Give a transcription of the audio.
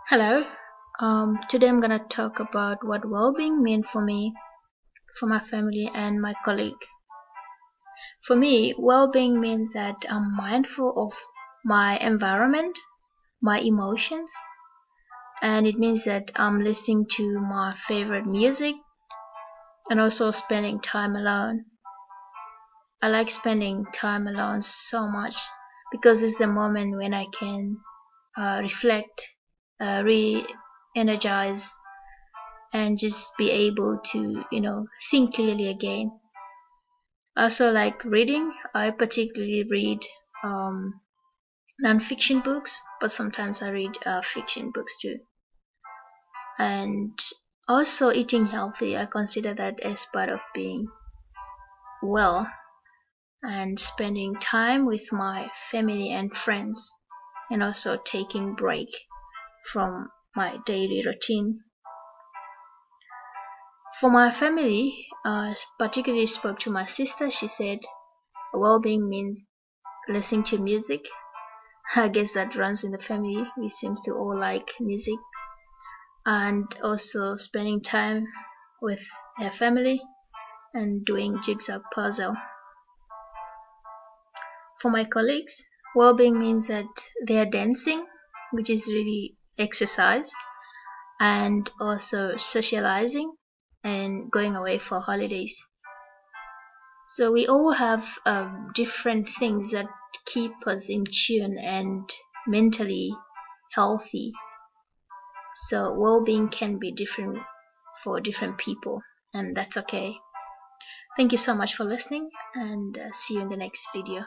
Hello. Today I'm gonna talk about what well-being means for me, for my family, and my colleague. For me, well-being means that I'm mindful of my environment, my emotions, and it means that I'm listening to my favorite music and also spending time alone. I like spending time alone so much because it's the moment when I can reflect, re-energize, and just be able to think clearly again. I also like reading. I particularly read non-fiction books, but sometimes I read fiction books too. And also eating healthy, I consider that as part of being well, and spending time with my family and friends, and also taking break from my daily routine. For my family, particularly spoke to my sister. She said well-being means listening to music. I guess that runs in the family. We seem to all like music, and also spending time with their family and doing jigsaw puzzle. For my colleagues, well-being means that they are dancing, which is really exercise, and also socializing and going away for holidays. So we all have different things that keep us in tune and mentally healthy. So well-being can be different for different people, and that's okay. Thank you so much for listening, and see you in the next video.